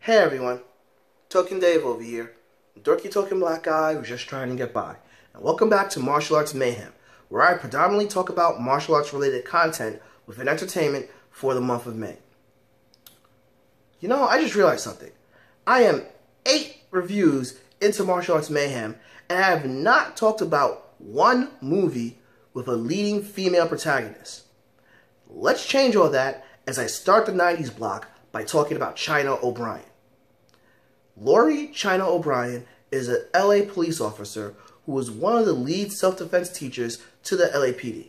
Hey everyone, Token Dave over here, dorky token black guy who's just trying to get by. And welcome back to Martial Arts Mayhem, where I predominantly talk about martial arts related content within entertainment for the month of May. You know, I just realized something. I am 8 reviews into Martial Arts Mayhem, and I have not talked about one movie with a leading female protagonist. Let's change all that as I start the 90s block by talking about China O'Brien. Lori China O'Brien is an LA police officer who was one of the lead self-defense teachers to the LAPD.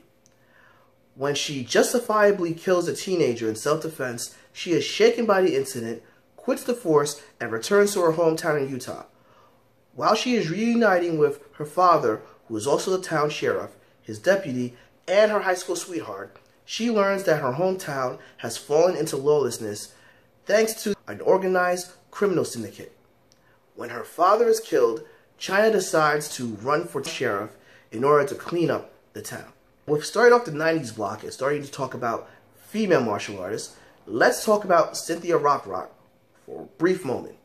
When she justifiably kills a teenager in self-defense, she is shaken by the incident, quits the force, and returns to her hometown in Utah. While she is reuniting with her father, who is also the town sheriff, his deputy, and her high school sweetheart, she learns that her hometown has fallen into lawlessness thanks to an organized criminal syndicate. When her father is killed, China decides to run for sheriff in order to clean up the town. We've started off the 90s block and starting to talk about female martial artists. Let's talk about Cynthia Rothrock for a brief moment.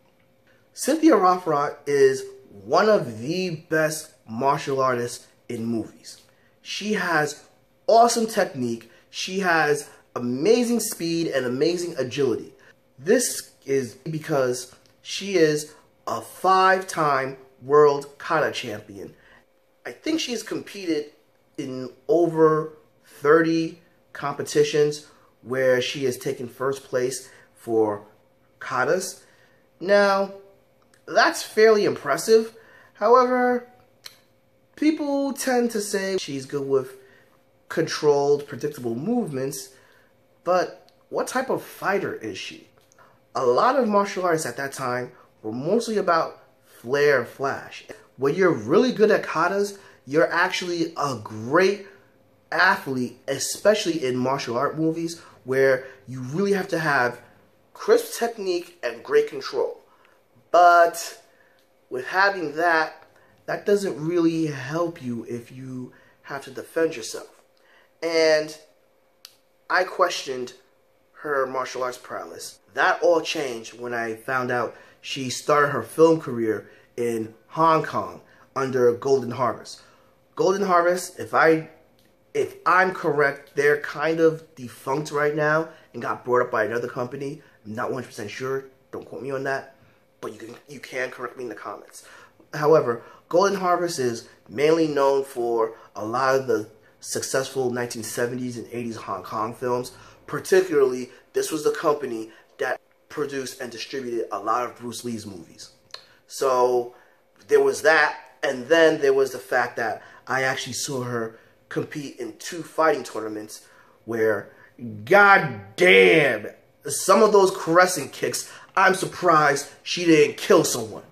Cynthia Rothrock is one of the best martial artists in movies. She has awesome technique. She has amazing speed and amazing agility. This is because she is a 5-time world kata champion. I think she's competed in over 30 competitions where she has taken first place for katas. Now, that's fairly impressive. However, people tend to say she's good with controlled, predictable movements, but what type of fighter is she? A lot of martial artists at that time were mostly about flair and flash. When you're really good at katas, you're actually a great athlete, especially in martial art movies, where you really have to have crisp technique and great control. But with having that, that doesn't really help you if you have to defend yourself. And I questioned her martial arts prowess. That all changed when I found out she started her film career in Hong Kong under Golden Harvest. Golden Harvest, if I'm correct, they're kind of defunct right now and got brought up by another company. I'm not 100% sure. Don't quote me on that. But you can correct me in the comments. However, Golden Harvest is mainly known for a lot of the successful 1970s and 80s Hong Kong films. Particularly, this was the company that produced and distributed a lot of Bruce Lee's movies. So there was that, and then there was the fact that I actually saw her compete in 2 fighting tournaments where, god damn, some of those caressing kicks, I'm surprised she didn't kill someone.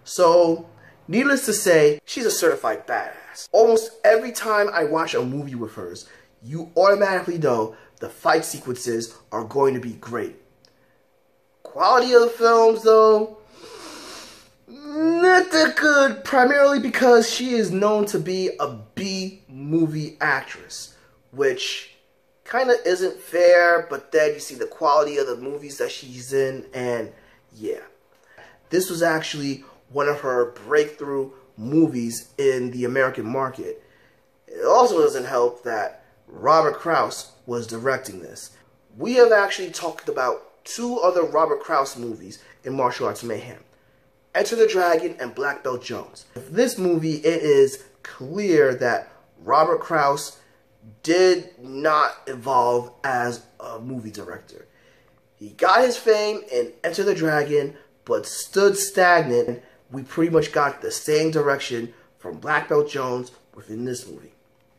So, needless to say, she's a certified badass. Almost every time I watch a movie with hers, you automatically know the fight sequences are going to be great. Quality of the films, though, not that good, primarily because she is known to be a B-movie actress, which kind of isn't fair, but then you see the quality of the movies that she's in, and yeah. This was actually one of her breakthrough movies in the American market. It also doesn't help that Robert Krause was directing this. We have actually talked about 2 other Robert Krause movies in Martial Arts Mayhem: Enter the Dragon and Black Belt Jones. With this movie, it is clear that Robert Krause did not evolve as a movie director. He got his fame in Enter the Dragon, but stood stagnant. We pretty much got the same direction from Black Belt Jones within this movie.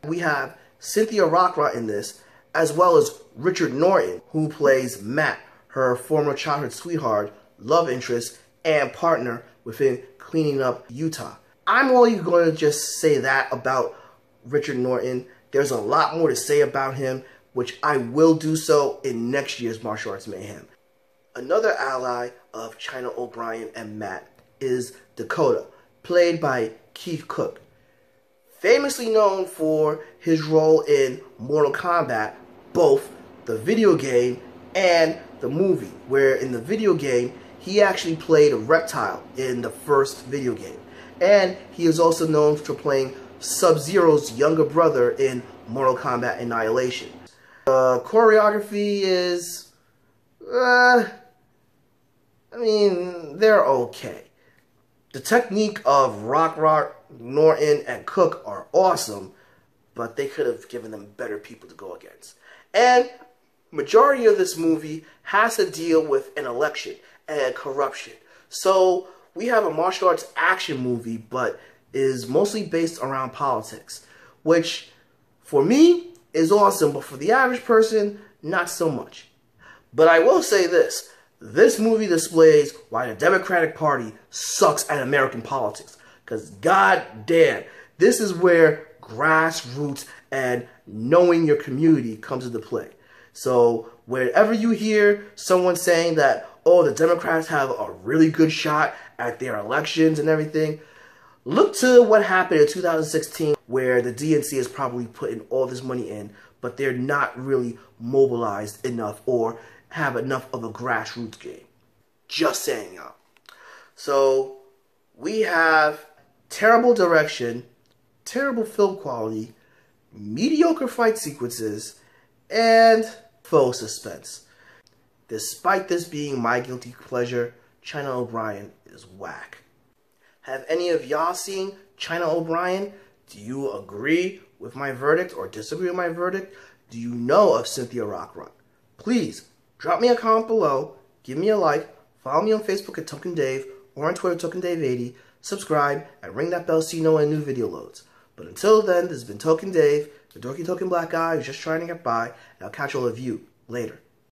We have Cynthia Rothrock in this, as well as Richard Norton, who plays Matt, her former childhood sweetheart, love interest, and partner within cleaning up Utah. I'm only going to just say that about Richard Norton. There's a lot more to say about him, which I will do so in next year's Martial Arts Mayhem. Another ally of China O'Brien and Matt is Dakota, played by Keith Cook. Famously known for his role in Mortal Kombat, both the video game and the movie, where in the video game he actually played Reptile in the first video game. And he is also known for playing Sub-Zero's younger brother in Mortal Kombat Annihilation. Choreography is, I mean, they're okay. The technique of Rock, Norton, and Cook are awesome, but they could have given them better people to go against. And majority of this movie has to deal with an election and corruption. So we have a martial arts action movie, but is mostly based around politics, which for me is awesome, but for the average person, not so much. But I will say this. This movie displays why the Democratic Party sucks at American politics. Because goddamn, this is where grassroots and knowing your community comes into play. So wherever you hear someone saying that, oh, the Democrats have a really good shot at their elections and everything, look to what happened in 2016 where the DNC is probably putting all this money in, but they're not really mobilized enough or have enough of a grassroots game. Just saying, y'all. So we have terrible direction, terrible film quality, mediocre fight sequences, and faux suspense. Despite this being my guilty pleasure, China O'Brien is whack. Have any of y'all seen China O'Brien? Do you agree with my verdict or disagree with my verdict? Do you know of Cynthia Rockrunt? Please, drop me a comment below, give me a like, follow me on Facebook at Token Dave, or on Twitter, TokenDave80, subscribe, and ring that bell so you know when a new video loads. But until then, this has been Token Dave, the dorky token black guy who's just trying to get by, and I'll catch all of you later.